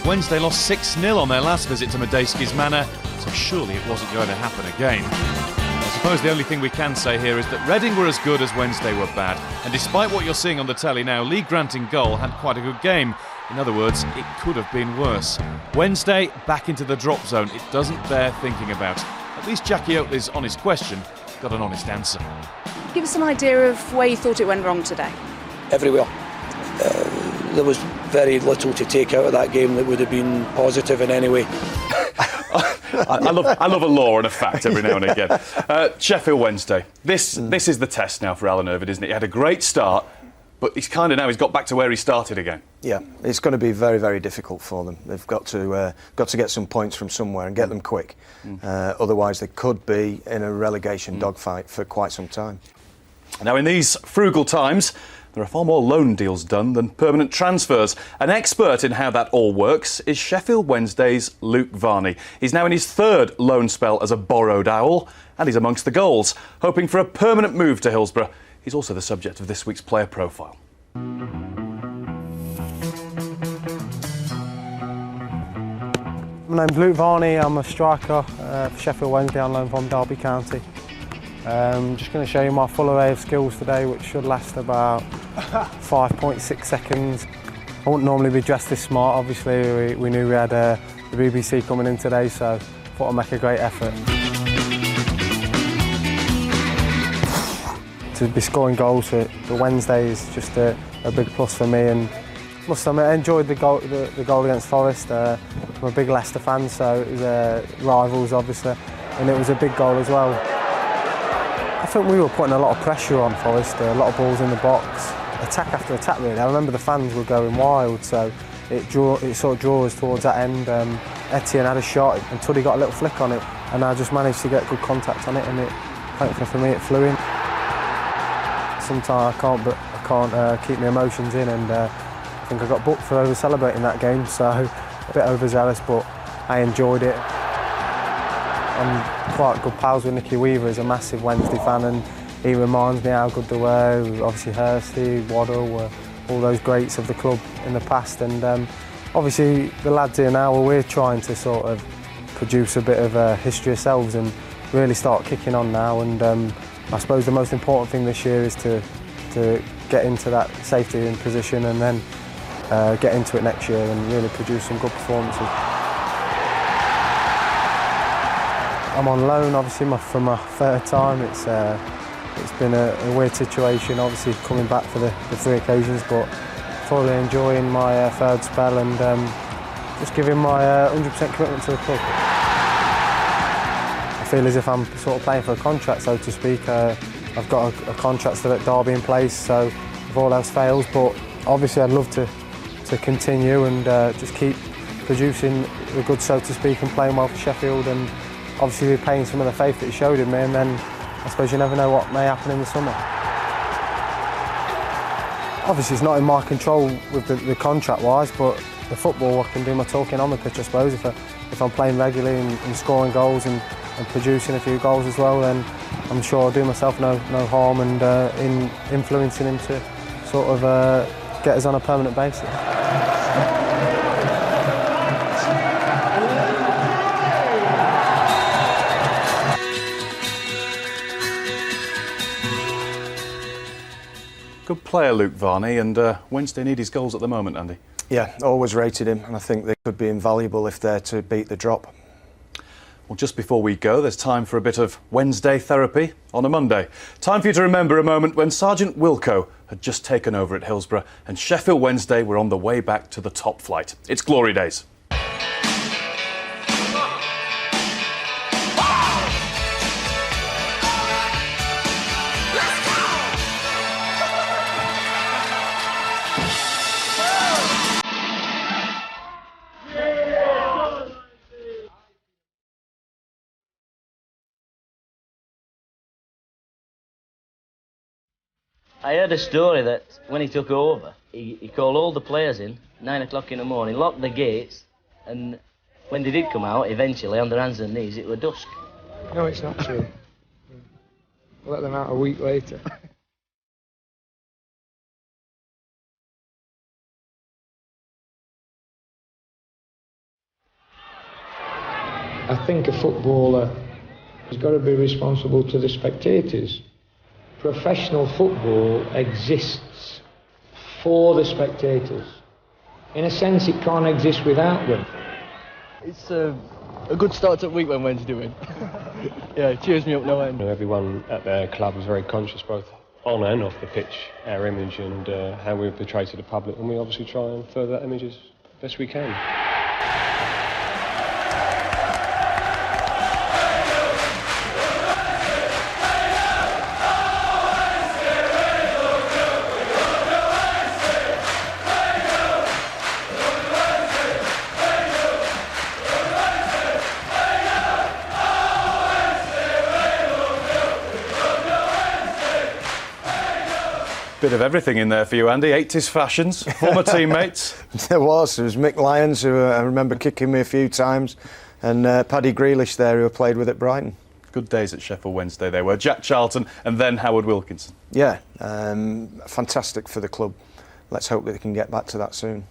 Wednesday lost 6-0 on their last visit to Madejski's Manor, so surely it wasn't going to happen again. I suppose the only thing we can say here is that Reading were as good as Wednesday were bad, and despite what you're seeing on the telly now, Lee Grant in goal had quite a good game. In other words, it could have been worse. Wednesday back into the drop zone. It doesn't bear thinking about. At least Jackie Oatley's honest question got an honest answer. Give us an idea of where you thought it went wrong today. Everywhere. There was very little to take out of that game that would have been positive in any way. I love a law and a fact every now and again. Sheffield Wednesday. This is the test now for Alan Irvine, isn't it? He had a great start, but he's got back to where he started again. Yeah, it's going to be very, very difficult for them. They've got to get some points from somewhere and get them quick. Otherwise, they could be in a relegation dogfight for quite some time. Now, in these frugal times, there are far more loan deals done than permanent transfers. An expert in how that all works is Sheffield Wednesday's Luke Varney. He's now in his third loan spell as a borrowed owl, and he's amongst the goals, hoping for a permanent move to Hillsborough. He's also the subject of this week's player profile. My name's Luke Varney. I'm a striker for Sheffield Wednesday on loan from Derby County. Just going to show you my full array of skills today, which should last about 5.6 seconds. I wouldn't normally be dressed this smart. Obviously, we knew we had the BBC coming in today, so thought I'd make a great effort. To be scoring goals for Wednesday is just a big plus for me, and must admit, I enjoyed the goal against Forest. I'm a big Leicester fan, so it was rivals obviously, and it was a big goal as well. I think we were putting a lot of pressure on Forest, a lot of balls in the box, attack after attack really. I remember the fans were going wild, so it sort of drew us towards that end. Etienne had a shot and Tuddy got a little flick on it, and I just managed to get good contact on it, and thankfully for me it flew in. Sometimes I can't keep my emotions in, and I think I got booked for over-celebrating that game, so a bit overzealous, but I enjoyed it. I'm quite good pals with Nicky Weaver. He's a massive Wednesday fan, and he reminds me how good they were. Obviously Hursty, Waddle, all those greats of the club in the past, and obviously the lads here now, we're trying to sort of produce a bit of a history ourselves and really start kicking on now, and I suppose the most important thing this year is to get into that safety in position, and then get into it next year and really produce some good performances. I'm on loan, obviously, for my third time. It's been a weird situation, obviously, coming back for the 3 occasions, but thoroughly enjoying my third spell, and just giving my 100% commitment to the club. I feel as if I'm sort of playing for a contract, so to speak. I've got a contract still at Derby in place, so if all else fails, but obviously I'd love to continue and just keep producing the goods, so to speak, and playing well for Sheffield, and obviously repaying some of the faith that he showed in me, and then I suppose you never know what may happen in the summer. Obviously it's not in my control with the contract-wise, but the football, I can do my talking on the pitch, I suppose. If I'm playing regularly and scoring goals and producing a few goals as well, then I'm sure I'll do myself no harm, and in influencing him to sort of get us on a permanent basis. Good player, Luke Varney, and Wednesday need his goals at the moment, Andy. Yeah, always rated him, and I think they could be invaluable if they're to beat the drop. Well, just before we go, there's time for a bit of Wednesday therapy on a Monday. Time for you to remember a moment when Sergeant Wilko had just taken over at Hillsborough and Sheffield Wednesday were on the way back to the top flight. It's glory days. I heard a story that when he took over, he called all the players in, 9 o'clock in the morning, locked the gates, and when they did come out, eventually, on their hands and knees, it was dusk. No, it's not true. Let them out a week later. I think a footballer has got to be responsible to the spectators. Professional football exists for the spectators. In a sense, it can't exist without them. It's a good start to the week when Wednesday win. Yeah, it cheers me up no end. Everyone at their club was very conscious, both on and off the pitch, our image and how we portray to the public, and we obviously try and further that image as best we can. Bit of everything in there for you, Andy. 80s fashions, former teammates. There was Mick Lyons, who I remember kicking me a few times, and Paddy Grealish there, who I played with at Brighton. Good days at Sheffield Wednesday they were. Jack Charlton and then Howard Wilkinson. Yeah, fantastic for the club. Let's hope that they can get back to that soon.